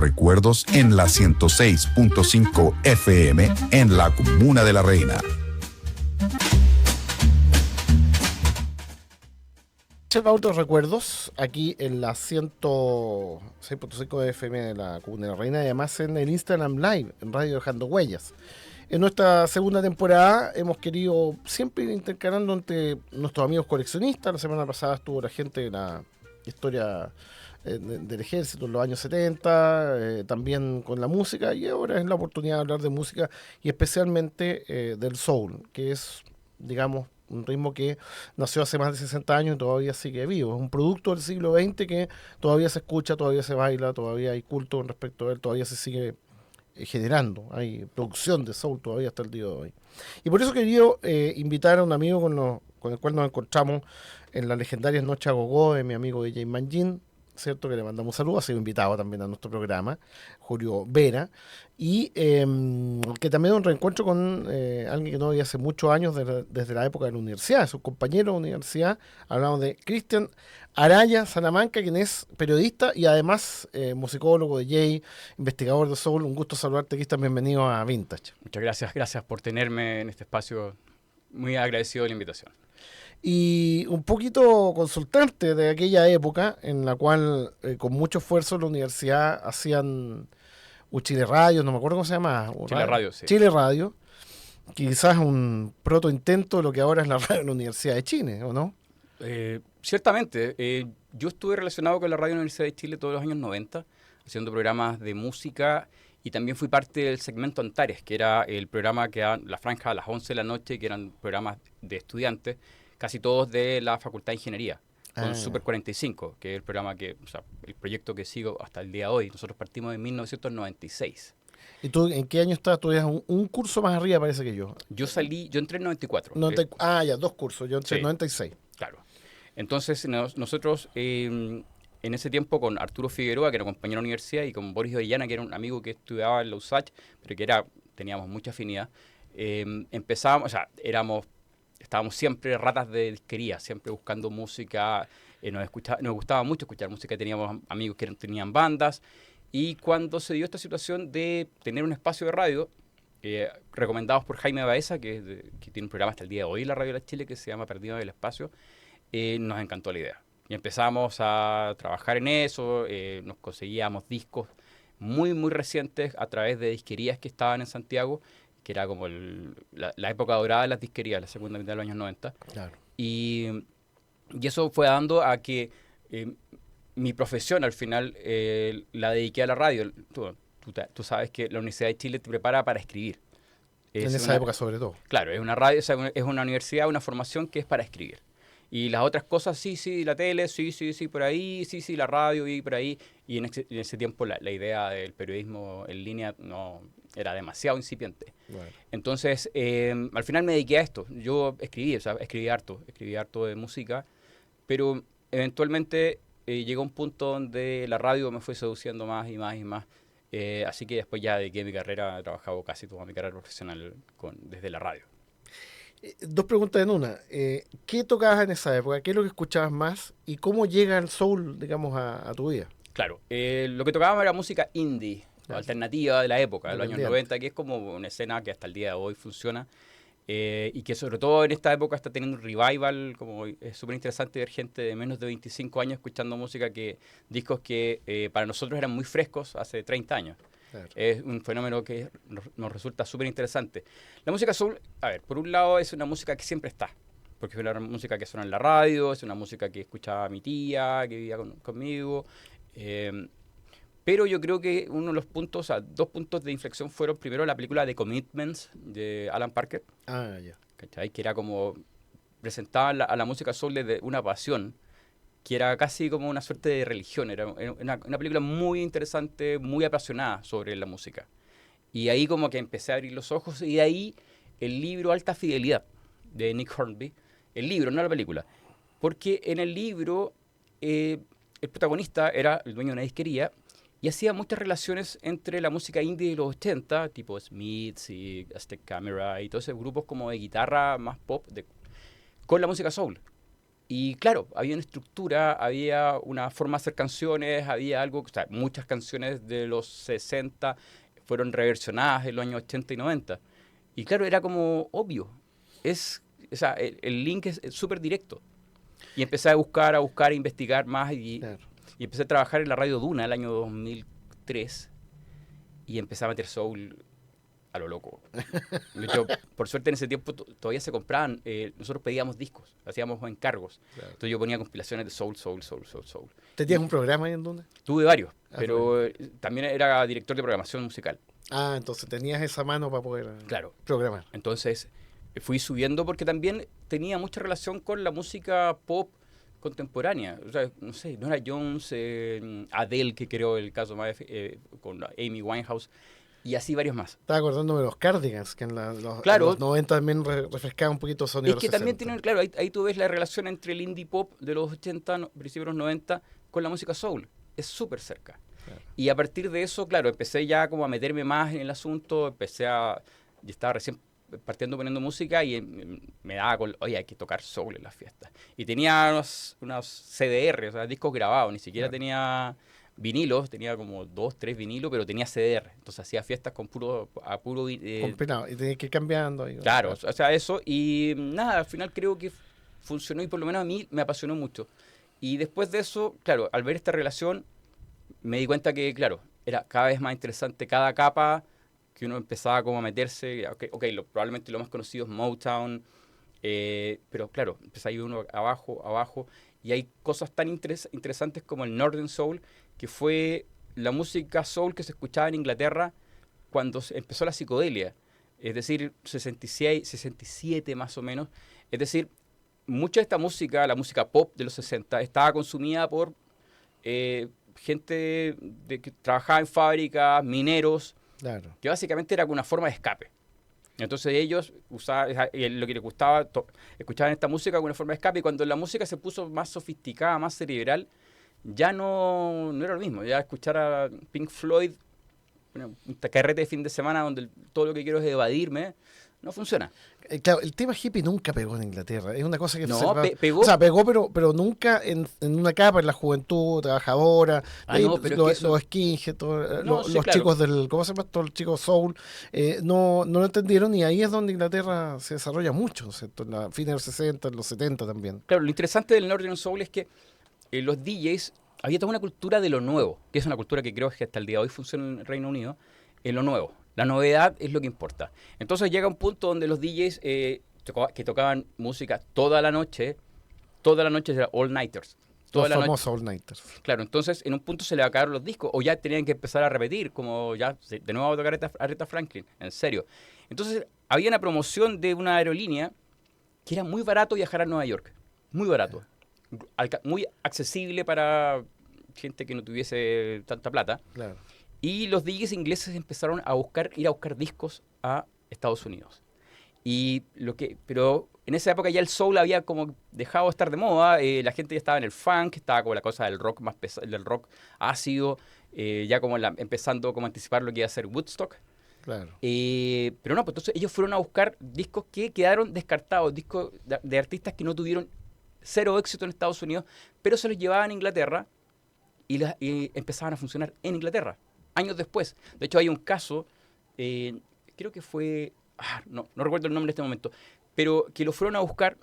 Recuerdos en la 106.5 FM en la Comuna de La Reina. Otros recuerdos aquí en la 106.5 FM de la Comuna de La Reina y además en el Instagram Live, en Radio Dejando Huellas. En nuestra segunda temporada hemos querido siempre ir intercalando entre nuestros amigos coleccionistas. La semana pasada estuvo la gente de la historia del ejército en los años 70, también con la música, y ahora es la oportunidad de hablar de música y especialmente del soul, que es, digamos, un ritmo que nació hace más de 60 años y todavía sigue vivo. Es un producto del siglo XX que todavía se escucha, todavía se baila, todavía hay culto con respecto a él, todavía se sigue generando, hay producción de soul todavía hasta el día de hoy. Y por eso quería invitar a un amigo con el cual nos encontramos en las legendarias Noches a Gogó, de mi amigo DJ Manjin, ¿cierto? Que le mandamos saludos, ha sido invitado también a nuestro programa, Julio Vera, y que también un reencuentro con alguien que no había hace muchos años, desde la época de la universidad, su compañero de universidad. Hablamos de Cristian Araya Salamanca, quien es periodista y además musicólogo, DJ, investigador de soul. Un gusto saludarte, Cristian, bienvenido a Vintage. Muchas gracias por tenerme en este espacio, muy agradecido de la invitación. Y un poquito consultarte de aquella época en la cual con mucho esfuerzo la universidad hacían Chile Radio, no me acuerdo cómo se llama. Chile Radio, sí. Chile Radio, quizás un proto intento de lo que ahora es la radio de la Universidad de Chile, ¿o no? Ciertamente, yo estuve relacionado con la radio de la Universidad de Chile todos los años 90, haciendo programas de música, y también fui parte del segmento Antares, que era el programa que daban la franja a las 11 de la noche, que eran programas de estudiantes, casi todos de la Facultad de Ingeniería, con Super 45, que es el programa el proyecto que sigo hasta el día de hoy. Nosotros partimos en 1996. ¿Y tú en qué año estás? Tú eras un curso más arriba, parece que yo. Yo entré en 94. Ya, 2 cursos, yo entré en 96. Claro. Entonces, nosotros en ese tiempo con Arturo Figueroa, que era compañero de la universidad, y con Boris Orellana, que era un amigo que estudiaba en la USACH, pero que teníamos mucha afinidad, estábamos siempre ratas de disquería, siempre buscando música. Nos gustaba mucho escuchar música, teníamos amigos que tenían bandas, y cuando se dio esta situación de tener un espacio de radio, recomendados por Jaime Baeza, que tiene un programa hasta el día de hoy en la Radio de Chile, que se llama Perdido en el Espacio, nos encantó la idea. Y empezamos a trabajar en eso, nos conseguíamos discos muy, muy recientes a través de disquerías que estaban en Santiago, que era como la época dorada de las disquerías, la segunda mitad de los años 90. Claro. Y eso fue dando a que mi profesión al final la dediqué a la radio. Tú sabes que la Universidad de Chile te prepara para escribir. En esa época sobre todo. Claro, es una radio, es una universidad, una formación que es para escribir. Y las otras cosas, sí, la tele, sí, por ahí, sí, la radio, y por ahí. Y en ese tiempo la idea del periodismo en línea no era demasiado incipiente. Bueno. Entonces, al final me dediqué a esto. Yo escribí harto de música, pero eventualmente llegó un punto donde la radio me fue seduciendo más y más y más. Así que después ya dediqué mi carrera, he trabajado casi toda mi carrera profesional desde la radio. 2 preguntas en una. ¿Qué tocabas en esa época? ¿Qué es lo que escuchabas más? ¿Y cómo llega el soul, digamos, a tu vida? Claro, lo que tocábamos era música indie, alternativa de la época, de los años 90, que es como una escena que hasta el día de hoy funciona, y que sobre todo en esta época está teniendo un revival. Como es súper interesante ver gente de menos de 25 años escuchando discos que para nosotros eran muy frescos hace 30 años. Claro. Es un fenómeno que nos resulta súper interesante. La música soul, por un lado es una música que siempre está, porque es una música que suena en la radio, es una música que escuchaba mi tía, que vivía conmigo, pero yo creo que uno de los puntos, 2 puntos de inflexión fueron primero la película The Commitments de Alan Parker, ¿cachai? Que era como presentaba a la música soul desde una pasión, que era casi como una suerte de religión. Era una película muy interesante, muy apasionada sobre la música. Y ahí como que empecé a abrir los ojos, y de ahí el libro Alta Fidelidad de Nick Hornby, el libro, no la película, porque en el libro el protagonista era el dueño de una disquería y hacía muchas relaciones entre la música indie de los 80, tipo Smiths y Aztec Camera y todos esos grupos como de guitarra más pop, con la música soul. Y claro, había una estructura, había una forma de hacer canciones, había algo, o sea, muchas canciones de los 60 fueron reversionadas en los años 80 y 90. Y claro, era como obvio. O sea, el link es súper directo. Y empecé a buscar, a investigar más Claro. y empecé a trabajar en la Radio Duna el año 2003 y empecé a meter soul a lo loco. De hecho, por suerte en ese tiempo todavía se compraban, nosotros pedíamos discos, hacíamos encargos. Claro. Entonces yo ponía compilaciones de soul. ¿Tenías un programa ahí en donde? Tuve varios, Ah, pero también era director de programación musical. Ah, entonces tenías esa mano para poder Claro. programar. Entonces fui subiendo porque también tenía mucha relación con la música pop contemporánea. O sea, no sé, Nora Jones, Adele, que creó el caso más con Amy Winehouse, y así varios más. Estaba acordándome de los Cardigans, que en Claro. los 90 también refrescaba un poquito el sonido Es de que los también 60. tienen, claro, ahí tú ves la relación entre el indie pop de los 80, principios de los 90, con la música soul. Es súper cerca. Claro. Y a partir de eso, claro, empecé ya como a meterme más en el asunto, yo estaba recién partiendo poniendo música y me daba con, oye, hay que tocar soul en las fiestas. Y tenía unos CDR, o sea, discos grabados, ni siquiera Claro. tenía vinilos, tenía como 2, 3 vinilos, pero tenía CDR. Entonces hacía fiestas con puro Compilado. Y tenías que ir cambiando. Ahí, claro, o sea, eso. Y nada, al final creo que funcionó y por lo menos a mí me apasionó mucho. Y después de eso, claro, al ver esta relación, me di cuenta que, claro, era cada vez más interesante cada capa que uno empezaba como a meterse. Probablemente lo más conocido es Motown, pero claro, empezaba a ir uno abajo, y hay cosas tan interesantes como el Northern Soul, que fue la música soul que se escuchaba en Inglaterra cuando empezó la psicodelia, es decir, 66, 67 más o menos. Es decir, mucha de esta música, la música pop de los 60, estaba consumida por gente que trabajaba en fábricas, mineros, Claro. que básicamente era una forma de escape. Entonces ellos usaban, lo que les gustaba, escuchaban esta música como una forma de escape, y cuando la música se puso más sofisticada, más cerebral, ya no era lo mismo. Ya escuchar a Pink Floyd, un carrete de fin de semana donde todo lo que quiero es evadirme, no funciona. Claro, el tema hippie nunca pegó en Inglaterra. Es una cosa que No, se va- pegó. O sea, pegó, pero nunca en una capa, en la juventud trabajadora. No, pero es que los skinheads, No, sí, los claro. chicos ¿cómo se llama esto? Los chicos soul, no lo entendieron, y ahí es donde Inglaterra se desarrolla mucho, ¿cierto? En la fines de los 60, en los 70 también. Claro, lo interesante del Northern Soul es que los DJs, había toda una cultura de lo nuevo, que es una cultura que creo que hasta el día de hoy funciona en el Reino Unido, en lo nuevo. La novedad es lo que importa. Entonces llega un punto donde los DJs que tocaban música toda la noche eran all-nighters. Toda Los la noche. famosos all-nighters. Claro, entonces en un punto se le acabaron los discos o ya tenían que empezar a repetir, como ya de nuevo a tocar Aretha Franklin, en serio. Entonces había una promoción de una aerolínea que era muy barato viajar a Nueva York, muy barato, muy accesible para gente que no tuviese tanta plata. Claro. Y los DJs ingleses empezaron ir a buscar discos a Estados Unidos. Pero en esa época ya el soul había como dejado de estar de moda, la gente ya estaba en el funk, estaba como la cosa del rock más pesado, del rock ácido, ya como empezando como a anticipar lo que iba a ser Woodstock. Claro. Pero no, pues entonces ellos fueron a buscar discos que quedaron descartados, discos de artistas que no tuvieron cero éxito en Estados Unidos, pero se los llevaban a Inglaterra y empezaban a funcionar en Inglaterra, años después. De hecho hay un caso, creo que fue, no recuerdo el nombre en este momento, pero que lo fueron a buscar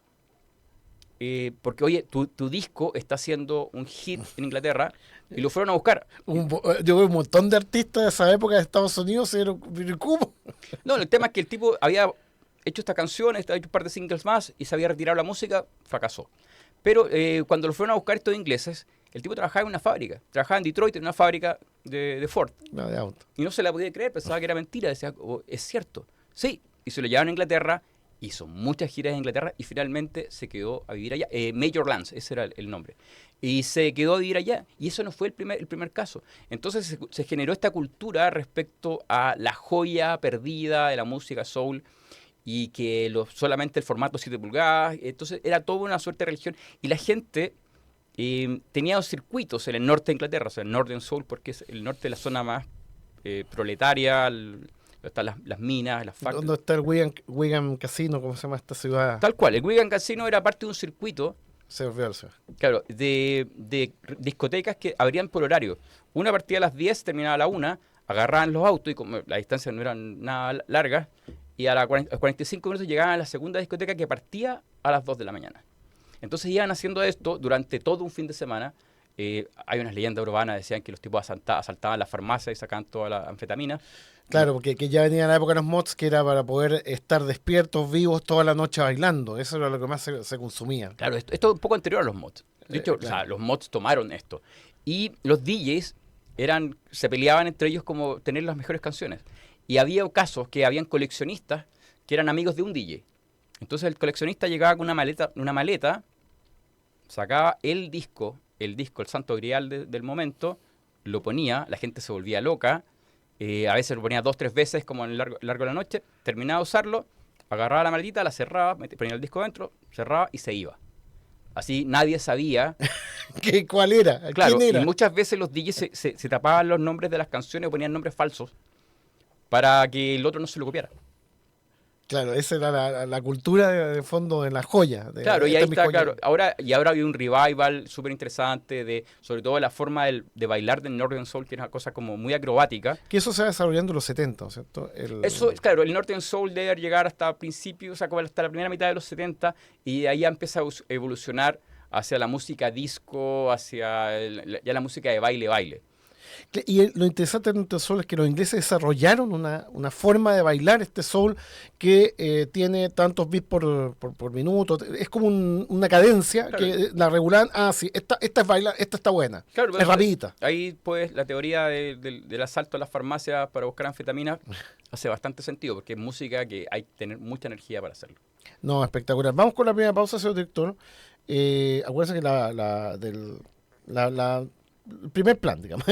porque, oye, tu disco está haciendo un hit en Inglaterra, y lo fueron a buscar. Yo veo un montón de artistas de esa época de Estados Unidos, pero ¿cómo? No, el tema es que el tipo había hecho esta canción, había hecho un par de singles más y se había retirado la música, fracasó. Pero cuando lo fueron a buscar estos ingleses, el tipo trabajaba en una fábrica, trabajaba en Detroit en una fábrica de Ford. No, de auto. Y no se la podía creer, pensaba que era mentira, decía, es cierto. Sí, y se lo llevaron a Inglaterra, hizo muchas giras en Inglaterra y finalmente se quedó a vivir allá. Major Lance, ese era el nombre. Y se quedó a vivir allá. Y eso no fue el primer caso. Entonces se generó esta cultura respecto a la joya perdida de la música soul y que solamente el formato 7 pulgadas. Entonces era toda una suerte de religión. Y la gente tenía dos circuitos en el norte de Inglaterra, o sea, el Northern Soul, porque es el norte de la zona más proletaria, están las minas, las factorías. ¿Dónde está el Wigan Casino? ¿Cómo se llama esta ciudad? Tal cual, el Wigan Casino era parte de un circuito se volvió a la ciudad. Claro, de discotecas que abrían por horario. Una partía a las 10, terminaba a la 1, agarraban los autos y como las distancias no eran nada largas, y a los 45 minutos llegaban a la segunda discoteca que partía a las 2 de la mañana. Entonces iban haciendo esto durante todo un fin de semana. Hay unas leyendas urbanas, decían que los tipos asaltaban las farmacias y sacaban toda la anfetamina. Claro, porque que ya venía la época de los mods, que era para poder estar despiertos, vivos, toda la noche bailando. Eso era lo que más se consumía. Claro, esto es un poco anterior a los mods. De hecho, claro. o sea, los mods tomaron esto. Y los DJs se peleaban entre ellos como tener las mejores canciones. Y había casos que habían coleccionistas que eran amigos de un DJ. Entonces el coleccionista llegaba con una maleta, sacaba el disco, el santo grial del momento, lo ponía, la gente se volvía loca, a veces lo ponía 2 o 3 veces como en el largo de la noche, terminaba de usarlo, agarraba la maletita, la cerraba, ponía el disco dentro, cerraba y se iba. Así nadie sabía. ¿Cuál era? Claro, ¿Quién era? y muchas veces los DJs se tapaban los nombres de las canciones o ponían nombres falsos para que el otro no se lo copiara. Claro, esa era la cultura de fondo de la joya. Claro, y ahí esta es mi está, joya. claro. Ahora hay un revival súper interesante sobre todo la forma de bailar del Northern Soul, que es una cosa como muy acrobática. Que eso se va desarrollando en los 70, ¿cierto? Eso, claro, el Northern Soul debe llegar hasta principios, o sea, como hasta la primera mitad de los 70, y de ahí ya empieza a evolucionar hacia la música disco, hacia ya la música de baile. Y lo interesante de este soul es que los ingleses desarrollaron una forma de bailar este soul que tiene tantos beats por minuto. Es como una cadencia, claro, que la regulan. Sí, esta es bailar, esta está buena. Claro, es rapidita. Ahí pues la teoría del asalto a las farmacias para buscar anfetamina hace bastante sentido, porque es música que hay que tener mucha energía para hacerlo. No, espectacular. Vamos con la primera pausa, señor director. Acuérdense que el primer plan, digamos.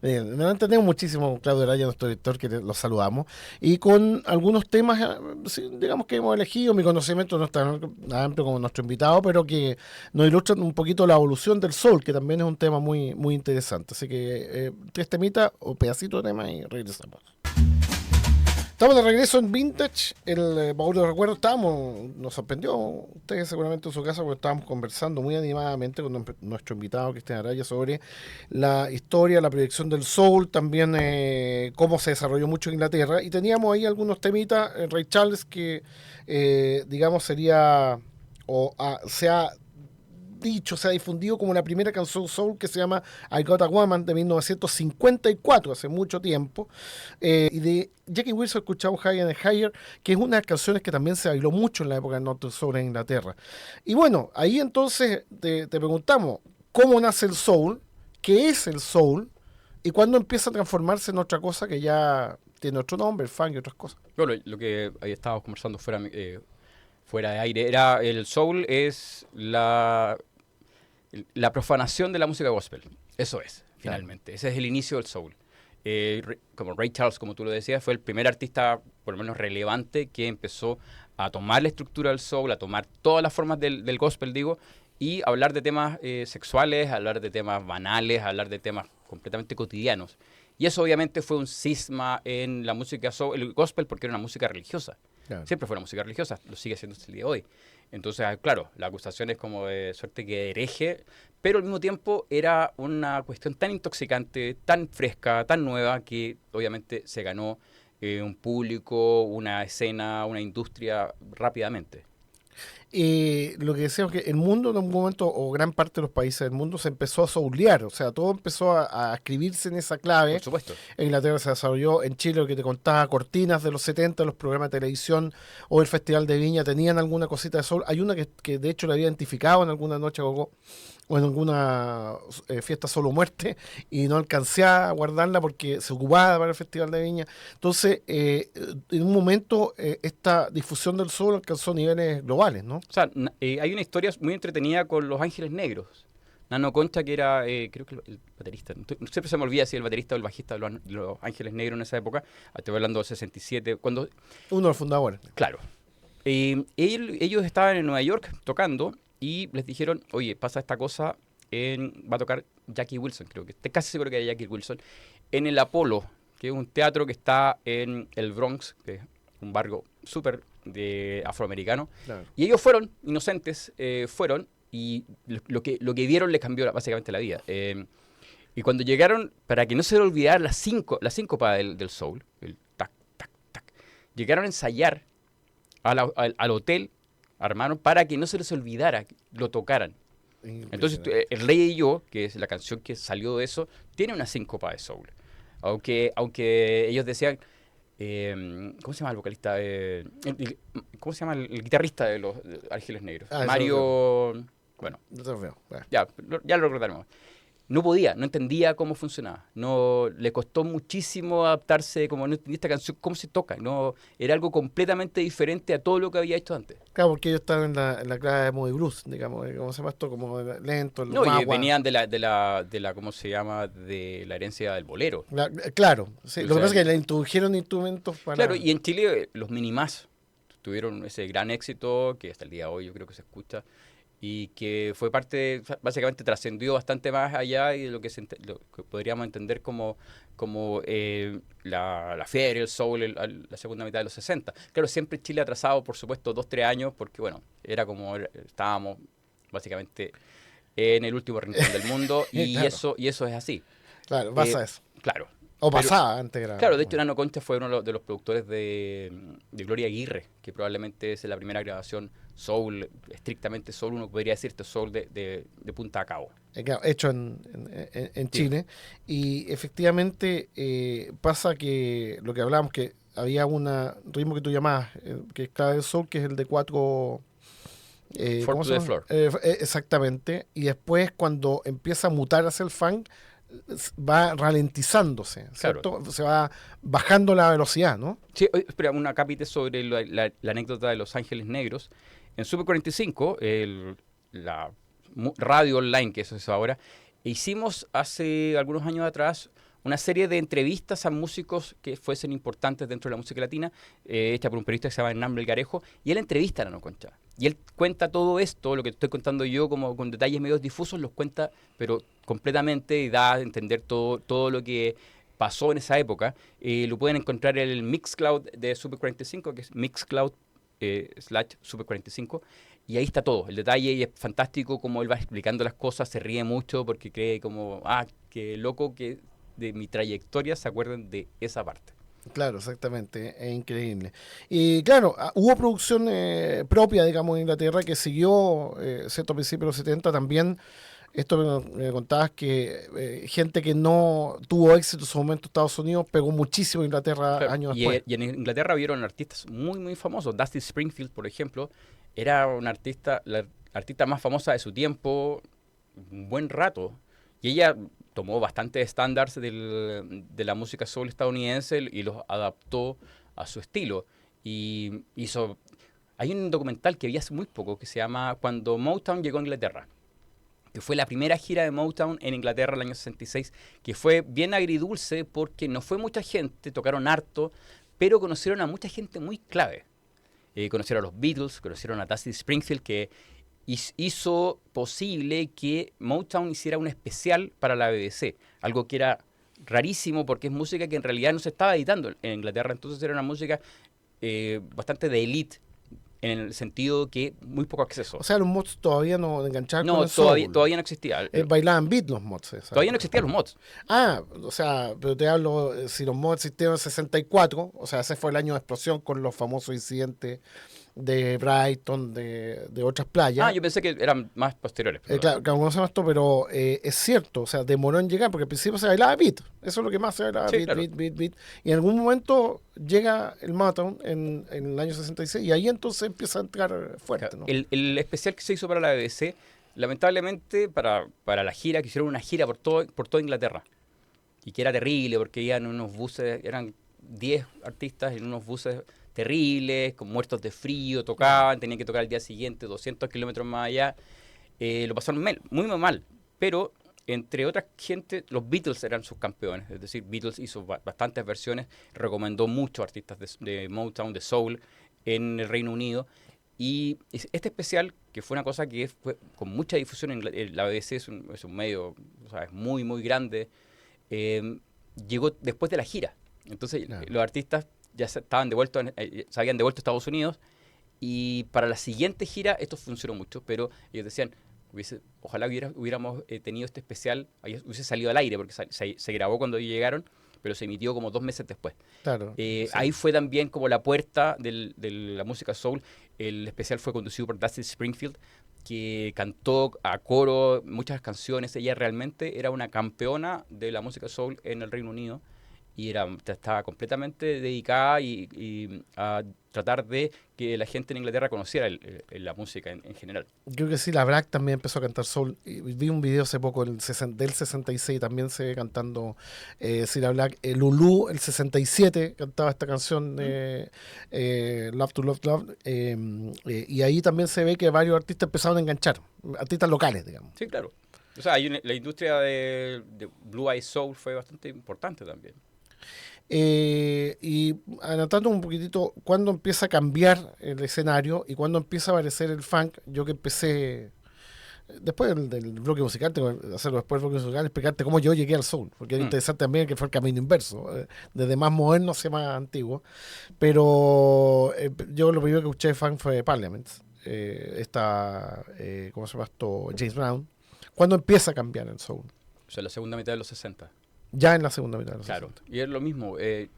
No entendemos muchísimo, Claudio Araya, nuestro director, que los saludamos. Y con algunos temas, digamos, que hemos elegido. Mi conocimiento no es tan amplio como nuestro invitado, pero que nos ilustran un poquito la evolución del soul, que también es un tema muy, muy interesante. Así que 3 temitas o pedacitos de tema y regresamos. Estamos de regreso en Vintage, el baúl de recuerdos. Nos sorprendió, ustedes seguramente en su casa, porque estábamos conversando muy animadamente con nuestro invitado Cristian Araya sobre la historia, la proyección del soul, también cómo se desarrolló mucho en Inglaterra. Y teníamos ahí algunos temitas, Ray Charles, que digamos sería, se ha difundido como la primera canción soul, que se llama I Got a Woman, de 1954, hace mucho tiempo. Y de Jackie Wilson escuchamos Higher and Higher, que es una de las canciones que también se bailó mucho en la época del Northern Soul en Inglaterra. Y bueno, ahí entonces te preguntamos, ¿cómo nace el soul? ¿Qué es el soul? ¿Y cuándo empieza a transformarse en otra cosa que ya tiene otro nombre, el funk y otras cosas? Bueno, lo que ahí estábamos conversando fuera de aire, era el soul es la profanación de la música gospel. Eso es, finalmente. Ese es el inicio del soul. Como Ray Charles, como tú lo decías, fue el primer artista, por lo menos relevante, que empezó a tomar la estructura del soul, a tomar todas las formas del gospel, y hablar de temas sexuales, hablar de temas banales, hablar de temas completamente cotidianos. Y eso obviamente fue un cisma en la música soul, el gospel, porque era una música religiosa. Claro. Siempre fue una música religiosa, lo sigue siendo hasta el día de hoy. Entonces, claro, la acusación es como de suerte que hereje, pero al mismo tiempo era una cuestión tan intoxicante, tan fresca, tan nueva, que obviamente se ganó un público, una escena, una industria rápidamente. Lo que decíamos que el mundo en un momento, o gran parte de los países del mundo, se empezó a soulear, o sea, todo empezó a escribirse en esa clave. Por supuesto. En Inglaterra se desarrolló, en Chile, lo que te contaba, cortinas de los 70, los programas de televisión o el Festival de Viña tenían alguna cosita de soul. Hay una que de hecho la había identificado en alguna noche o en alguna fiesta Solo Muerte, y no alcancé a guardarla porque se ocupaba para el Festival de Viña. Entonces, en un momento, esta difusión del soul alcanzó niveles globales, ¿no? O sea, hay una historia muy entretenida con Los Ángeles Negros. Nano Concha, que era, creo que el baterista, siempre se me olvida si el baterista o el bajista de Los Ángeles Negros en esa época, estoy hablando del 67, cuando... Uno de los fundadores. Claro. Ellos estaban en Nueva York tocando y les dijeron, oye, pasa esta cosa, va a tocar Jackie Wilson, creo que, estoy casi seguro que era Jackie Wilson, en el Apollo, que es un teatro que está en el Bronx, que es un barrio súper afroamericano. Claro. Y ellos fueron, inocentes, fueron y lo que vieron les cambió básicamente la vida. Y cuando llegaron, para que no se les olvidara la síncopa del soul, el tac, tac, tac, llegaron a ensayar al hotel, armaron para que no se les olvidara, lo tocaran. Entonces, El Rey y Yo, que es la canción que salió de eso, tiene una síncopa de soul. Aunque ellos decían, ¿cómo se llama el vocalista? ¿Cómo se llama el guitarrista de los Ángeles Negros? Mario... Bueno, ya lo recordaremos. No podía, no entendía cómo funcionaba. No, le costó muchísimo adaptarse, como no entendía esta canción, cómo se toca. No, era algo completamente diferente a todo lo que había hecho antes. Claro, porque ellos estaban en la clave de blues, digamos, ¿cómo se llama esto? Como lento, no, y venían de la ¿cómo se llama? De la herencia del bolero. Claro, sí. Lo que pasa es que le introdujeron instrumentos para... Claro, y en Chile los Minimás tuvieron ese gran éxito que hasta el día de hoy yo creo que se escucha. Y que fue básicamente trascendió bastante más allá y lo que podríamos entender como la fiebre, el soul, la segunda mitad de los 60. Claro, siempre Chile atrasado, por supuesto, 2-3 años, porque bueno, estábamos básicamente en el último rincón del mundo y, claro. eso es así. Claro, pasa eso. Claro. O pasaba antes. Claro, de hecho, Nano Concha fue uno de los productores de Gloria Aguirre, que probablemente es la primera grabación soul, estrictamente soul, uno podría decirte soul de punta a cabo. Claro, hecho en Chile. Y efectivamente pasa que lo que hablábamos, que había un ritmo que tú llamabas, que es clave del soul, que es el de 4... 4 to the floor. Exactamente. Y después cuando empieza a mutar hacia el funk, va ralentizándose, ¿cierto? Claro. Se va bajando la velocidad, ¿no? Sí, espera, una cápita sobre la anécdota de Los Ángeles Negros. En Super 45, la radio online, que eso es ahora, hicimos hace algunos años atrás una serie de entrevistas a músicos que fuesen importantes dentro de la música latina, hecha por un periodista que se llama Hernán Melgarejo, y él entrevista a Nano Concha. Y él cuenta todo esto, lo que estoy contando yo, como con detalles medio difusos, los cuenta, pero completamente, y da a entender todo lo que pasó en esa época. Lo pueden encontrar en el Mixcloud de Super 45, que es Mixcloud /Super 45, y ahí está todo, el detalle, y es fantástico como él va explicando las cosas, se ríe mucho porque cree como, qué loco que de mi trayectoria se acuerden de esa parte. Claro, exactamente, es increíble. Y claro, hubo producción propia, digamos, en Inglaterra que siguió, cierto, a principios de los 70 también. Esto me contabas que gente que no tuvo éxito en su momento en Estados Unidos pegó muchísimo en Inglaterra, claro, años después. Y en Inglaterra vieron artistas muy, muy famosos. Dusty Springfield, por ejemplo, era una la artista más famosa de su tiempo, un buen rato. Y ella tomó bastantes estándares de la música soul estadounidense y los adaptó a su estilo. Y hizo... Hay un documental que vi hace muy poco que se llama Cuando Motown llegó a Inglaterra, que fue la primera gira de Motown en Inglaterra el año 66, que fue bien agridulce porque no fue mucha gente, tocaron harto, pero conocieron a mucha gente muy clave. Conocieron a los Beatles, conocieron a Dusty Springfield, que hizo posible que Motown hiciera un especial para la BBC, algo que era rarísimo porque es música que en realidad no se estaba editando en Inglaterra, entonces era una música bastante de elite, en el sentido que muy poco acceso. O sea, los mods todavía no enganchaban con el soul. Todavía no existía. Bailaban beat los mods. Todavía no existían los mods. O sea, pero te hablo, si los mods existieron en 64, o sea, ese fue el año de explosión con los famosos incidentes de Brighton, de otras playas. Yo pensé que eran más posteriores. Claro, conocemos esto, pero es cierto, o sea, demoró en llegar, porque al principio se bailaba beat, eso es lo que más se bailaba, sí, beat, y en algún momento llega el Motown en el año 66, y ahí entonces empieza a entrar fuerte, claro, ¿no? El especial que se hizo para la BBC, lamentablemente, para la gira, que hicieron una gira por toda Inglaterra, y que era terrible, porque iban unos buses, eran 10 artistas en unos buses terribles, con muertos de frío, tocaban, tenían que tocar al día siguiente, 200 kilómetros más allá. Lo pasaron muy mal, pero entre otras gente, los Beatles eran sus campeones, es decir, Beatles hizo bastantes versiones, recomendó muchos artistas de Motown, de Soul, en el Reino Unido, y este especial, que fue una cosa que fue con mucha difusión en la BBC, es un medio, o sea, es muy, muy grande, llegó después de la gira. Entonces, claro, los artistas ya se habían devuelto a Estados Unidos, y para la siguiente gira esto funcionó mucho, pero ellos decían, Ojalá hubiéramos tenido este especial, hubiese salido al aire, porque se grabó cuando llegaron, pero se emitió como 2 meses después. Claro. Sí. Ahí fue también como la puerta de la música soul. El especial fue conducido por Dusty Springfield, que cantó a coro muchas canciones. Ella realmente era una campeona de la música soul en el Reino Unido y estaba completamente dedicada y a tratar de que la gente en Inglaterra conociera la música en general. Creo que sí, la Black también empezó a cantar soul. Y vi un video hace poco del 66, también se ve cantando Cilla Black. Lulu, el 67, cantaba esta canción Love to Love Love. Y ahí también se ve que varios artistas empezaron a enganchar, artistas locales, digamos. Sí, claro. O sea, la industria de Blue Eye Soul fue bastante importante también. Y anotando un poquitito cuándo empieza a cambiar el escenario y cuándo empieza a aparecer el funk. Yo que empecé después del bloque musical, tengo que hacerlo después del bloque musical, explicarte cómo yo llegué al soul, porque es interesante también que fue el camino inverso, desde más moderno hacia más antiguo. Pero yo lo primero que escuché de funk fue Parliament, ¿cómo se llama esto? James Brown. ¿Cuándo empieza a cambiar el soul? O sea, la segunda mitad de los 60. Ya en la segunda mitad de los 60. Y es lo mismo, el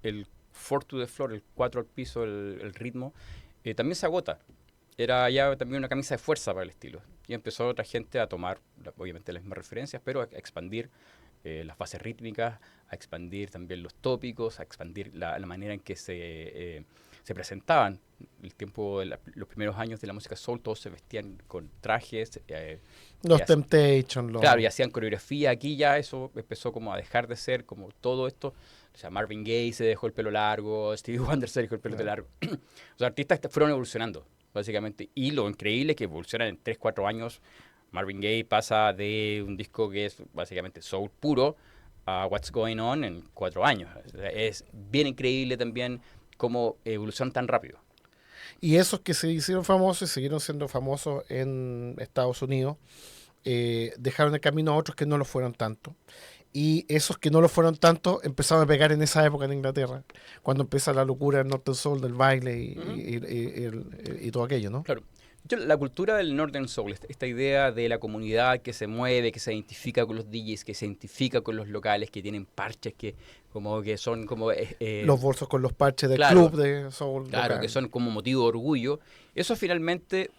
4 to the floor, el 4 al piso, el ritmo, también se agota. Era ya también una camisa de fuerza para el estilo. Y empezó otra gente a tomar, obviamente, las mismas referencias, pero a expandir las bases rítmicas, a expandir también los tópicos, a expandir la manera en que se presentaban. El tiempo, los primeros años de la música soul, todos se vestían con trajes. Los Temptations. Claro, y hacían coreografía. Aquí ya eso empezó como a dejar de ser como todo esto. O sea, Marvin Gaye se dejó el pelo largo, Stevie Wonder se dejó el pelo largo. Los artistas fueron evolucionando, básicamente. Y lo increíble es que evolucionan en 3, 4 años. Marvin Gaye pasa de un disco que es básicamente soul puro a What's Going On en 4 años. O sea, es bien increíble también cómo evolucionan tan rápido. Y esos que se hicieron famosos y siguieron siendo famosos en Estados Unidos, dejaron el camino a otros que no lo fueron tanto. Y esos que no lo fueron tanto empezaron a pegar en esa época en Inglaterra, cuando empieza la locura del Northern Soul, del baile y todo aquello, ¿no? Claro. La cultura del Northern Soul, esta idea de la comunidad que se mueve, que se identifica con los DJs, que se identifica con los locales, que tienen parches que son como... los bolsos con los parches del claro, club de soul. Claro, local. que son como motivo de orgullo. Eso finalmente,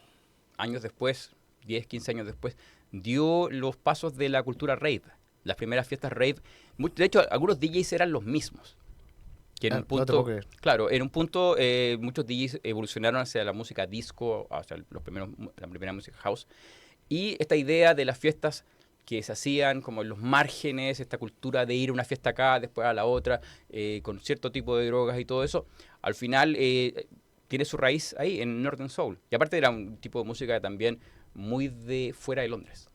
años después, 10, 15 años después, dio los pasos de la cultura rave. Las primeras fiestas rave, de hecho, algunos DJs eran los mismos. Que en un punto, claro, en un punto muchos DJs evolucionaron hacia la música disco, hacia la primera música house. Y esta idea de las fiestas que se hacían como en los márgenes, esta cultura de ir a una fiesta acá, después a la otra, con cierto tipo de drogas y todo eso, al final tiene su raíz ahí, en Northern Soul. Y aparte era un tipo de música también muy de fuera de Londres.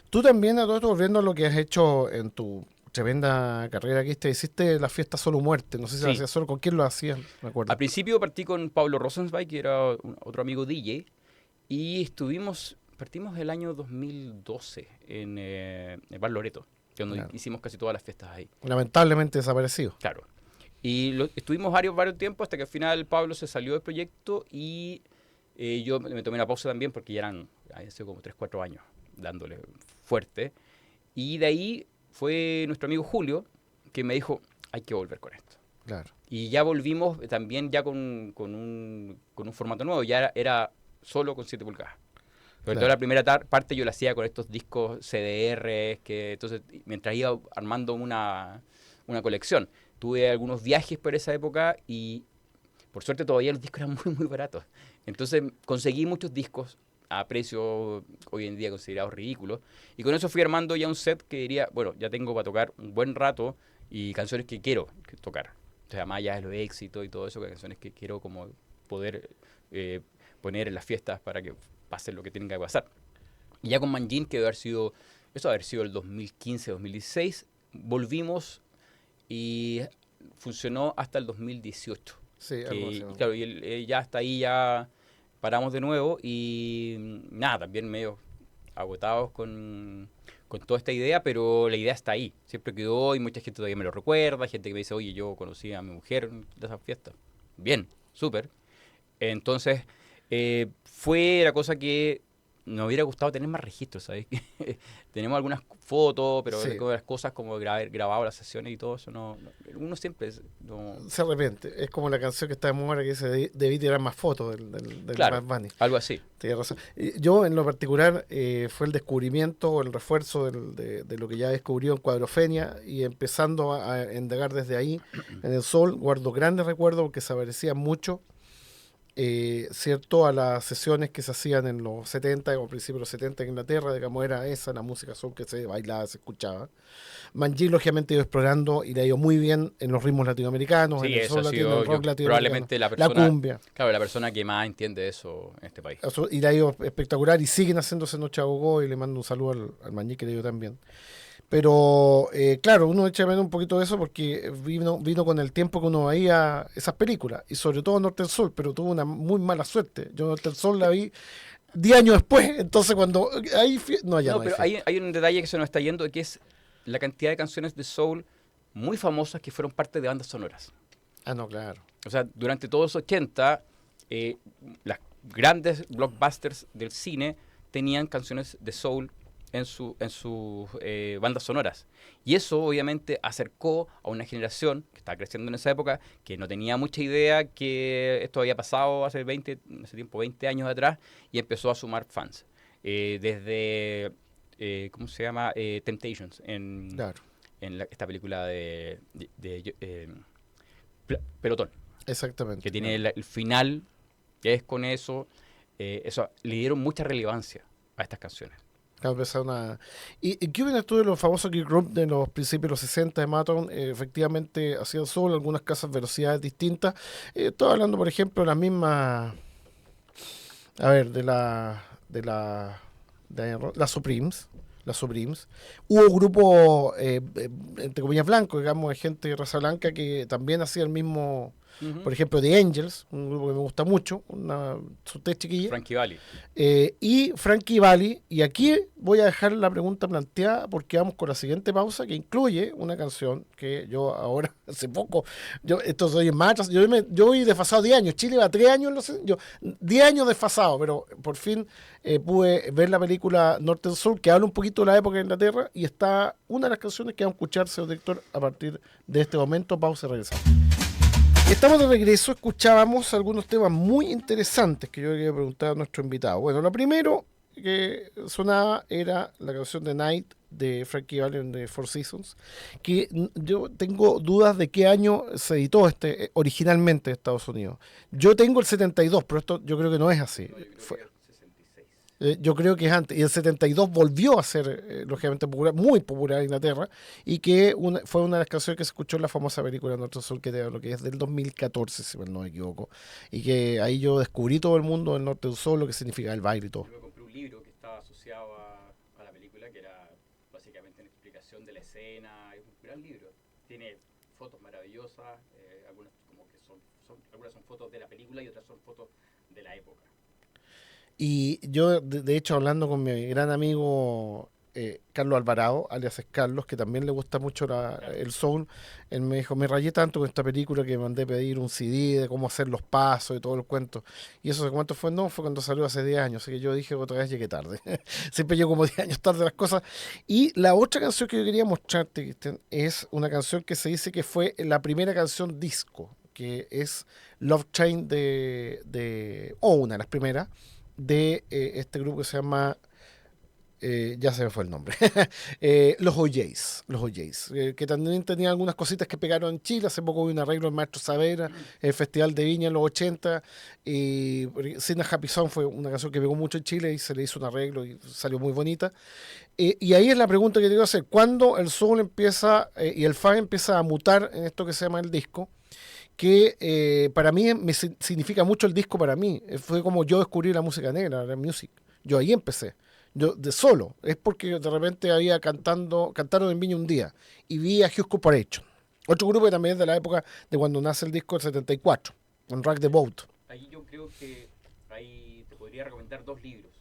Tú también, a todo esto, volviendo a lo que has hecho en tu tremenda carrera aquí, te hiciste la fiesta Solo Muerte. No sé si lo hacías solo, ¿con quién lo hacías? Me acuerdo. Al principio partí con Pablo Rosenzweig, que era otro amigo DJ, y partimos el año 2012 en el Bar Loreto, donde hicimos casi todas las fiestas ahí. Lamentablemente desaparecido. Claro. Y estuvimos varios tiempos hasta que al final Pablo se salió del proyecto y yo me tomé una pausa también porque ya eran hace como 3, 4 años dándole fuerte. Y de ahí fue nuestro amigo Julio que me dijo, hay que volver con esto. Claro. Y ya volvimos también ya con un formato nuevo, ya era solo con 7 pulgadas. Sobre todo la primera parte yo la hacía con estos discos CDR, entonces mientras iba armando una colección. Tuve algunos viajes por esa época y por suerte todavía los discos eran muy, muy baratos. Entonces conseguí muchos discos a precios hoy en día considerados ridículos. Y con eso fui armando ya un set que diría, bueno, ya tengo para tocar un buen rato y canciones que quiero tocar. O sea, más allá de los éxitos y todo eso, canciones que quiero como poder poner en las fiestas para que pase lo que tenga que pasar. Y ya con Manjin, que debe haber sido el 2015, 2016, volvimos y funcionó hasta el 2018. Sí, algo así. Claro, y ya hasta ahí ya paramos de nuevo y nada, también medio agotados con toda esta idea, pero la idea está ahí, siempre quedó y mucha gente todavía me lo recuerda, gente que me dice, oye, yo conocí a mi mujer de esas fiestas. Bien, súper. Entonces, fue la cosa que nos hubiera gustado tener más registros, ¿sabes? Tenemos algunas fotos, pero Sí. las cosas como grabado las sesiones y todo eso, uno siempre no... Se arrepiente. Es como la canción que está de moda que dice, debí tirar más fotos del Claro, Bad Bunny". algo así. Tienes razón. Yo, en lo particular, fue el descubrimiento o el refuerzo de lo que ya descubrió en Cuadrofenia, y empezando a indagar desde ahí, en el Soul, guardo grandes recuerdos porque se parecía mucho, cierto, a las sesiones que se hacían en los 70 o principios de los 70 en Inglaterra, digamos, era esa la música soul que se bailaba, se escuchaba. Manji, lógicamente, iba explorando y le ha ido muy bien en los ritmos latinoamericanos, Sí, en el eso soul ha latino, sido el rock latinoamericano, probablemente la persona, la cumbia. claro, la persona que más entiende eso en este país. Y le ha ido espectacular, y siguen haciéndose Noche a Gogó, y le mando un saludo al Manji, que le dio también. Pero claro, uno echa de menos un poquito de eso porque vino con el tiempo que uno veía esas películas, y sobre todo Northern Soul, pero tuvo una muy mala suerte. Yo Northern Soul la vi 10 años después, entonces cuando no, ya No, no hay pero fiesta. hay un detalle que se nos está yendo, que es la cantidad de canciones de soul muy famosas que fueron parte de bandas sonoras. Ah, no, claro. O sea, durante todos los 80, las grandes blockbusters del cine tenían canciones de soul en sus bandas sonoras. Y eso obviamente acercó a una generación que estaba creciendo en esa época, que no tenía mucha idea que esto había pasado hace 20 años atrás, y empezó a sumar fans. Desde, ¿cómo se llama? Temptations, Claro, esta película Pelotón, exactamente. que tiene Claro. el final, que es con eso. Eso le dieron mucha relevancia a estas canciones. Claro, ¿Y qué opinas tú de los famosos Geek Group de los principios de los 60 de Maton? Efectivamente hacían soul, algunas casas velocidades distintas. Estoy hablando, por ejemplo, de las mismas, a ver, las Supremes. Las Supremes. Hubo grupos, entre comillas, blancos, digamos, de gente de raza blanca, que también hacía el mismo. Por ejemplo, The Angels, un grupo que me gusta mucho, su té chiquilla. Frankie Valli. Y Frankie Valli. Y aquí voy a dejar la pregunta planteada porque vamos con la siguiente pausa, que incluye una canción que yo ahora, hace poco, esto soy en marcha, yo voy desfasado 10 años. Chile va 3 años, yo 10 años desfasado, pero por fin pude ver la película Northern Soul, que habla un poquito de la época de Inglaterra, y está una de las canciones que vamos a escuchar, señor director, a partir de este momento. Pausa y regresamos. Estamos de regreso, escuchábamos algunos temas muy interesantes que yo quería preguntar a nuestro invitado. Bueno, lo primero que sonaba era la canción de Night de Frankie Valli de Four Seasons, que yo tengo dudas de qué año se editó originalmente en Estados Unidos. Yo tengo el 72, pero esto yo creo que no es así. Yo creo que es antes. Y el 72 volvió a ser, lógicamente, popular, muy popular en Inglaterra, y que fue una de las canciones que se escuchó en la famosa película Northern Soul, que te hablo, que es del 2014, si no me equivoco. Y que ahí yo descubrí todo el mundo del Northern Soul, lo que significa el baile y todo. Yo me compré un libro que estaba asociado a la película, que era básicamente una explicación de la escena. Es un gran libro. Tiene fotos maravillosas, algunas como que algunas son fotos de la película y otras son fotos de la época. Y yo, de hecho, hablando con mi gran amigo Carlos Alvarado, alias Carlos, que también le gusta mucho el soul, él me dijo, me rayé tanto con esta película que mandé pedir un CD de cómo hacer los pasos y todo el cuento. Y eso, ¿cuánto fue? No, fue cuando salió hace 10 años, así que yo dije, otra vez llegué tarde. Siempre llego como 10 años tarde las cosas. Y la otra canción que yo quería mostrarte, Cristian, es una canción que se dice que fue la primera canción disco, que es Love Chain o una de las primeras, de este grupo que se llama, ya se me fue el nombre, los OJs, que también tenían algunas cositas que pegaron en Chile. Hace poco hubo un arreglo en Maestro Saavedra, el Festival de Viña en los 80, y Sina Happy Song fue una canción que pegó mucho en Chile y se le hizo un arreglo y salió muy bonita. Y ahí es la pregunta que te quiero hacer: ¿cuándo el soul empieza y el funk empieza a mutar en esto que se llama el disco? Que para mí significa mucho el disco. Para mí fue como yo descubrí la música negra, la music. Yo ahí empecé, yo de solo. Es porque de repente había cantaron en Viña un día y vi a Hues Corporation, otro grupo que también es de la época de cuando nace el disco del 74, con Rock the Boat. Ahí yo creo que ahí te podría recomendar 2 libros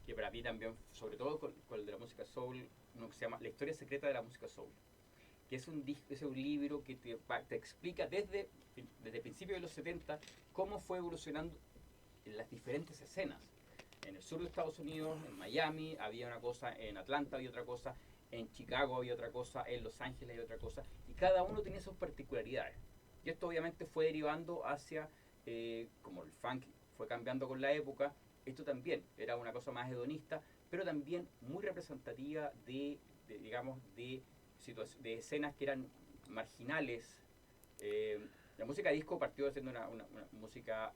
que para mí también, sobre todo con el de la música soul, uno que se llama La historia secreta de la música soul, que es un libro que te explica desde principios de los 70 cómo fue evolucionando en las diferentes escenas. en el sur de Estados Unidos, en Miami, había una cosa, en Atlanta había otra cosa, en Chicago había otra cosa, en Los Ángeles había otra cosa, y cada uno tenía sus particularidades. Y esto obviamente fue derivando hacia, como el funk fue cambiando con la época, esto también era una cosa más hedonista, pero también muy representativa digamos, de escenas que eran marginales. La música disco partió siendo una música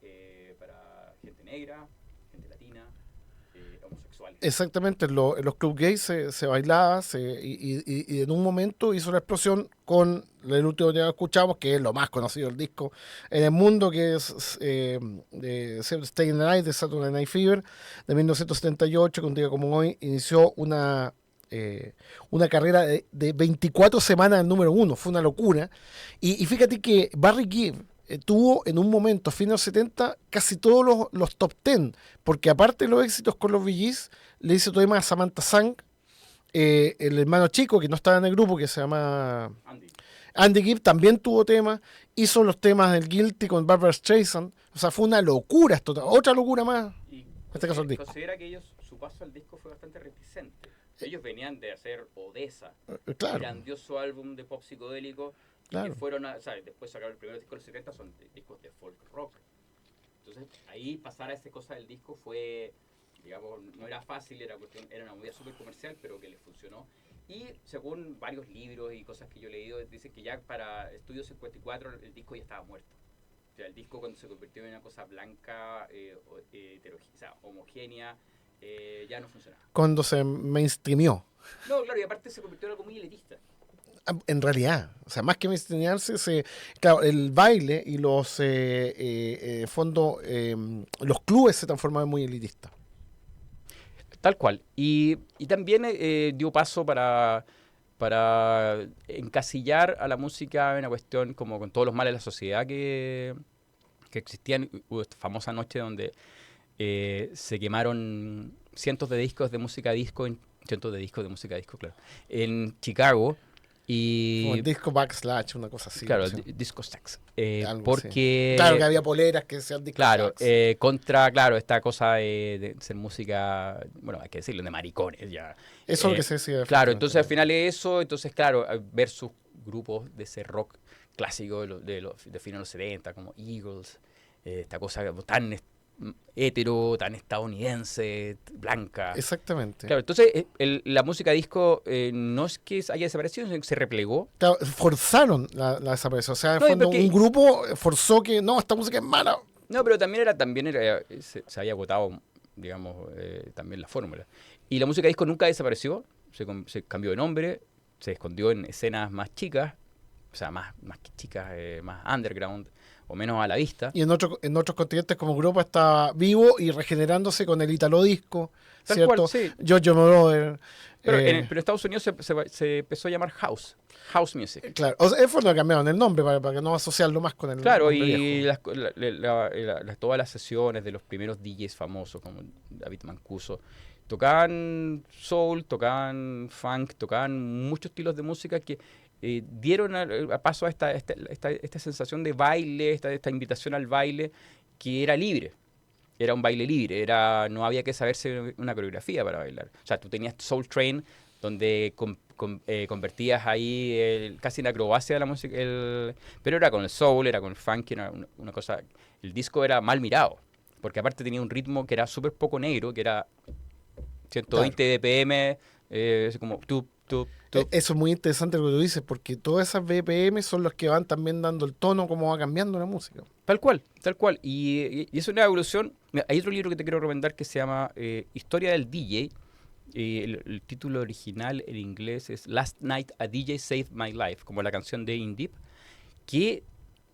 para gente negra, gente latina, homosexuales. Exactamente, en los club gays se bailaba y en un momento hizo la explosión con el último tema que escuchamos, que es lo más conocido del disco en el mundo, que es de Stay Night de Saturday Night Fever de 1978, que un día como hoy inició una carrera de 24 semanas en número 1, fue una locura. Y fíjate que Barry Gibb tuvo en un momento, a fines de los 70, casi todos los top 10, porque aparte de los éxitos con los Bee Gees, le hizo temas a Samantha Sang, el hermano chico que no estaba en el grupo, que se llama Andy Gibb, también tuvo temas, hizo los temas del Guilty con Barbra Streisand, o sea, fue una locura esto, otra locura más. Y En este caso el disco. considera que su paso al disco fue bastante reticente. Ellos venían de hacer Odessa, Claro. grandioso álbum de pop psicodélico, Claro. que fueron después sacaron el primer disco de los 70, son discos de folk rock. Entonces ahí pasar a esa cosa del disco fue, digamos, no era fácil, era una movida súper comercial, pero que les funcionó. Y según varios libros y cosas que yo he leído, dicen que ya para Estudio 54 el disco ya estaba muerto. O sea, el disco cuando se convirtió en una cosa blanca, o sea, homogénea, ya no funcionaba. Cuando se mainstreamió. No, claro, y aparte se convirtió en algo muy elitista. En realidad, o sea, más que mainstreamearse, claro, el baile y los los clubes se transformaron muy elitistas. Tal cual. Y también dio paso para encasillar a la música en una cuestión como con todos los males de la sociedad que existían. Hubo esta famosa noche donde se quemaron cientos de discos de música disco, claro, en Chicago. Y Como el disco Backslash, una cosa así. claro, ¿no? disco sex. Algo Porque así. Claro, que había poleras que decían disco claro, sex. contra, claro, esta cosa de ser música, bueno, hay que decirlo, de maricones ya. Eso es lo que se decía. Claro, entonces al final es eso, entonces claro, versus grupos de ese rock clásico de fines de los 70, como Eagles, esta cosa tan hétero, tan estadounidense, blanca. Exactamente. Claro, entonces la música disco no es que haya desaparecido, sino que se replegó. Claro, forzaron la desaparición. O sea, en No, fondo, porque- un grupo forzó que no, esta música es mala. No, pero también se había agotado, digamos, también la fórmula. Y la música disco nunca desapareció, se cambió de nombre, se escondió en escenas más chicas, o sea, más chicas, más underground, o menos a la vista. Y en otros continentes como Europa está vivo y regenerándose con el Italo Disco, Tal ¿cierto? cual, sí. Jojo Moroder. Pero en Estados Unidos se empezó a llamar house music. Claro, o sea, fue lo que cambiaron el nombre para que no asociarlo más con el Claro, nombre y viejo. todas las sesiones de los primeros DJs famosos, como David Mancuso, tocaban soul, tocaban funk, tocaban muchos estilos de música que dieron a paso a esta sensación de baile, esta invitación al baile, que era libre. Era un baile libre, no había que saberse una coreografía para bailar. O sea, tú tenías Soul Train, donde convertías ahí casi en acrobacia de la música, pero era con el soul, era con el funk, era una cosa. El disco era mal mirado, porque aparte tenía un ritmo que era súper poco negro, que era 120 BPM, como tup. Eso es muy interesante lo que tú dices, porque todas esas BPM son los que van también dando el tono, cómo va cambiando la música. Tal cual. Y es una evolución. Mira, hay otro libro que te quiero recomendar que se llama Historia del DJ. El título original en inglés es Last Night a DJ Saved My Life, como la canción de In Deep, que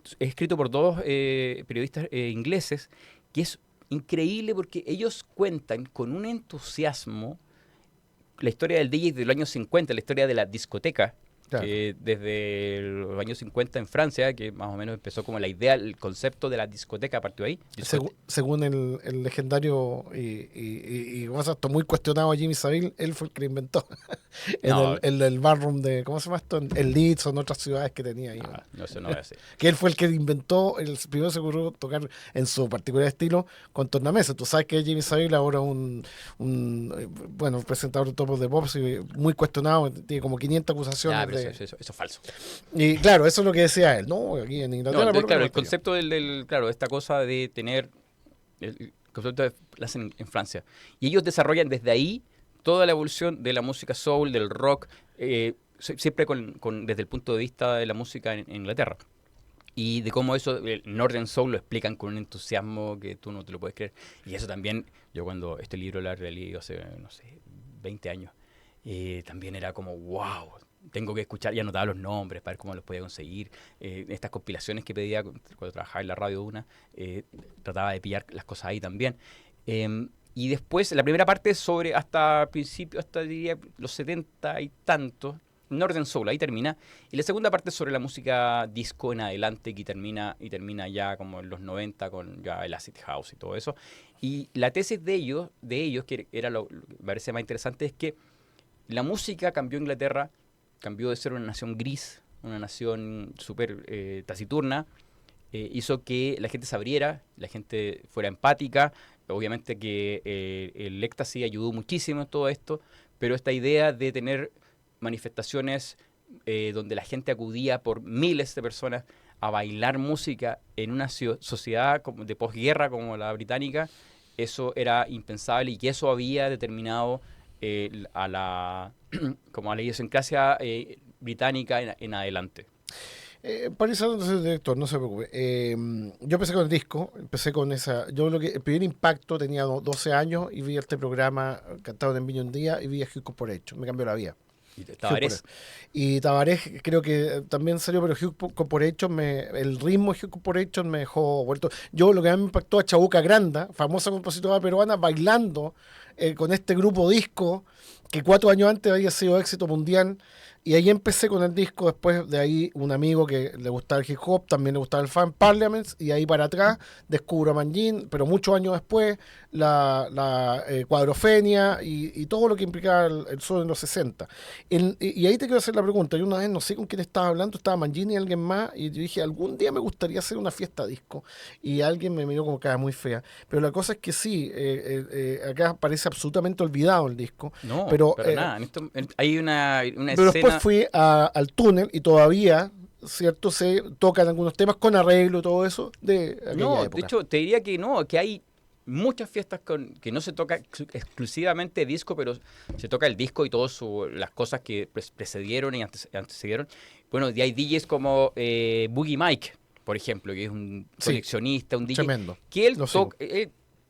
es escrito por dos periodistas ingleses, que es increíble porque ellos cuentan con un entusiasmo la historia del DJ de los años 50, la historia de la discoteca, Claro. que desde los años 50 en Francia, que más o menos empezó como la idea, el concepto de la discoteca partió ahí. Según el legendario y muy cuestionado Jimmy Savile, él fue el que lo inventó. No. el barroom de, ¿cómo se llama esto? En Leeds o en otras ciudades que tenía ahí. No, eso no es así. Que él fue el que inventó, el primero se ocurrió tocar en su particular estilo con tornamesa. Tú sabes que Jimmy Savile ahora bueno, presentador de topos de pop, muy cuestionado, tiene como 500 acusaciones. Pero eso es falso. Y claro, eso es lo que decía él, ¿no? Aquí en Inglaterra. No, entonces, claro, el concepto claro, esta cosa de tener, el concepto lo hacen en Francia. Y ellos desarrollan desde ahí toda la evolución de la música soul, del rock, siempre desde el punto de vista de la música en Inglaterra. Y de cómo eso, el Northern Soul, lo explican con un entusiasmo que tú no te lo puedes creer. Y eso también, yo cuando este libro lo leí hace, no sé, 20 años, también era como, wow, tengo que escuchar, y anotaba los nombres para ver cómo los podía conseguir. Estas compilaciones que pedía cuando trabajaba en la radio trataba de pillar las cosas ahí también. Y después, la primera parte es sobre hasta diría los 70 y tantos, Northern Soul, ahí termina. Y la segunda parte es sobre la música disco en adelante, que termina ya como en los 90 con ya el acid house y todo eso. Y la tesis de ellos que era lo que me parece más interesante, es que la música cambió en Inglaterra, cambió de ser una nación gris, una nación súper taciturna, hizo que la gente se abriera, la gente fuera empática. Obviamente que el éxtasis ayudó muchísimo en todo esto, pero esta idea de tener manifestaciones donde la gente acudía por miles de personas a bailar música en una sociedad de posguerra como la británica, eso era impensable, y que eso había determinado como a la idiosincrasia británica en adelante. París, director, no se preocupe. Yo empecé con el disco, el primer impacto tenía 12 años y vi este programa cantado en Viña un día y vi a Hugh Corporation, me cambió la vida. Y Tabarés creo que también salió, pero Hugh Corporation, el ritmo de Hugh Corporation me dejó vuelto. Yo lo que más me impactó a Chabuca Granda, famosa compositora peruana, bailando con este grupo disco que 4 años antes había sido éxito mundial. Y ahí empecé con el disco. Después de ahí un amigo que le gustaba el hip hop, también le gustaba el Fan Parliaments, y ahí para atrás descubro a Mangin, pero muchos años después la Cuadrofenia y todo lo que implicaba el sol en los 60. Y ahí te quiero hacer la pregunta. Yo una vez no sé con quién estaba hablando, estaba Mangin y alguien más, y yo dije, algún día me gustaría hacer una fiesta disco. Y alguien me miró como cara muy fea. Pero la cosa es que sí, acá parece absolutamente olvidado el disco. No, pero nada. Hay una pero escena. Después fui al túnel y todavía, ¿cierto? Se tocan algunos temas con arreglo y todo eso de aquella época. De hecho, te diría que no, que hay muchas fiestas que no se toca exclusivamente disco, pero se toca el disco y todas las cosas que precedieron y antecedieron. Bueno, y hay DJs como Boogie Mike, por ejemplo, que es un coleccionista, un DJ. Tremendo. Que él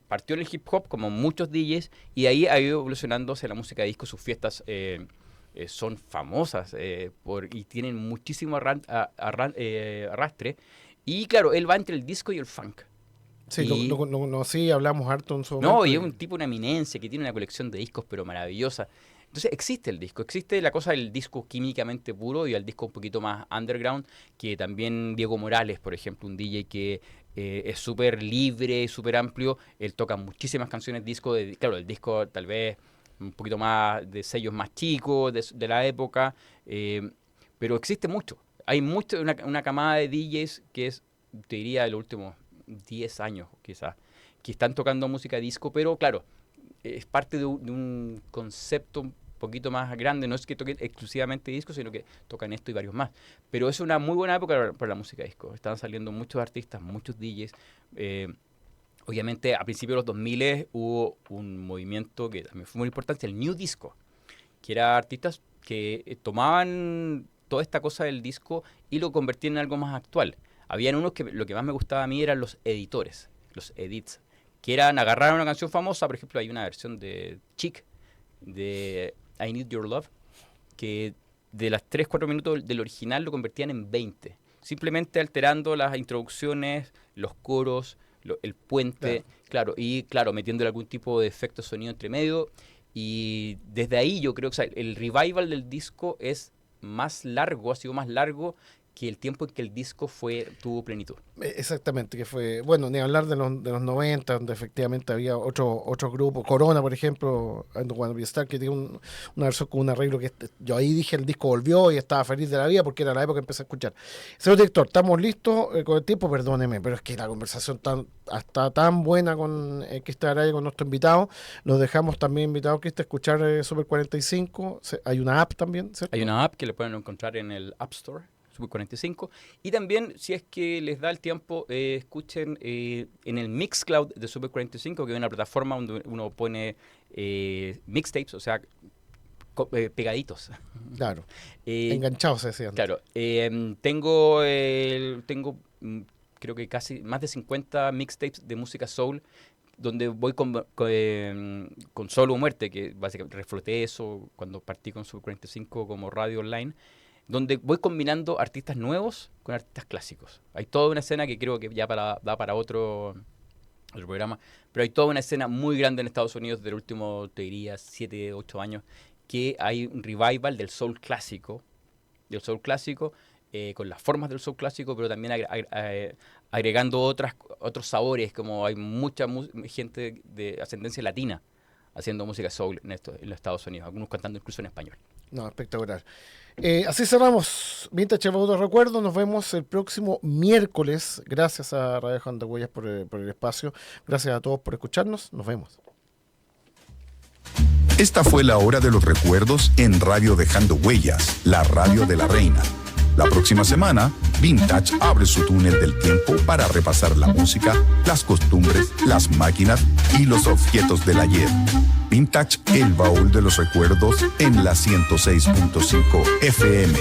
partió en el hip hop como muchos DJs, y ahí ha ido evolucionando hacia la música disco. Sus fiestas son famosas y tienen muchísimo arrastre. Y claro, él va entre el disco y el funk. Sí, sí, hablamos harto en su momento. No, y es un tipo, una eminencia, que tiene una colección de discos, pero maravillosa. Entonces existe el disco, existe la cosa del disco químicamente puro y el disco un poquito más underground, que también Diego Morales, por ejemplo, un DJ que es súper libre, súper amplio. Él toca muchísimas canciones disco, claro, el disco tal vez un poquito más de sellos más chicos de la época, pero existe mucho. Hay una camada de DJs que es, te diría, de los últimos 10 años quizás, que están tocando música disco, pero claro, es parte de un concepto un poquito más grande. No es que toquen exclusivamente disco, sino que tocan esto y varios más. Pero es una muy buena época para la música disco. Están saliendo muchos artistas, muchos DJs. Obviamente, a principios de los 2000 hubo un movimiento que también fue muy importante, el New Disco, que era artistas que tomaban toda esta cosa del disco y lo convertían en algo más actual. Habían unos que lo que más me gustaba a mí eran los editores, los edits, que eran agarrar una canción famosa. Por ejemplo, hay una versión de Chic, de I Need Your Love, que de las 3-4 minutos del original lo convertían en 20, simplemente alterando las introducciones, los coros, el puente, claro, metiéndole algún tipo de efecto de sonido entre medio. Y desde ahí yo creo que el revival del disco es más largo, ha sido más largo que el tiempo en que el disco tuvo plenitud. Exactamente, que fue, bueno, ni hablar de los 90, donde efectivamente había otros grupos, Corona, por ejemplo, And Wanna Be a Star, que tiene una versión con un arreglo que yo ahí dije, el disco volvió y estaba feliz de la vida porque era la época que empecé a escuchar. Señor director, estamos listos con el tiempo, perdóneme, pero es que la conversación está tan buena con Cristian Araya, con nuestro invitado. Nos dejamos también invitado, Cristian, a escuchar Super 45. Hay una app también, ¿cierto? Hay una app que le pueden encontrar en el App Store, Super 45, y también, si es que les da el tiempo, escuchen en el Mixcloud de Super 45, que es una plataforma donde uno pone mixtapes, o sea, pegaditos. Claro, enganchados se decían. Claro, tengo creo que casi más de 50 mixtapes de música soul, donde voy con Solo o Muerte, que básicamente refloté eso cuando partí con Super 45 como radio online, donde voy combinando artistas nuevos con artistas clásicos. Hay toda una escena que creo que ya da para otro programa, pero hay toda una escena muy grande en Estados Unidos del último, te diría, 7, 8 años, que hay un revival del soul clásico, con las formas del soul clásico, pero también agregando otros sabores, como hay mucha gente de ascendencia latina haciendo música soul en los Estados Unidos, algunos cantando incluso en español. No, espectacular. Así cerramos Vintage de Recuerdo. Nos vemos el próximo miércoles. Gracias a Radio Dejando Huellas por el espacio. Gracias a todos por escucharnos. Nos vemos. Esta fue la hora de los recuerdos en Radio Dejando Huellas, la radio de la reina. La próxima semana, Vintage abre su túnel del tiempo para repasar la música, las costumbres, las máquinas y los objetos del ayer. Vintage, el baúl de los recuerdos en la 106.5 FM.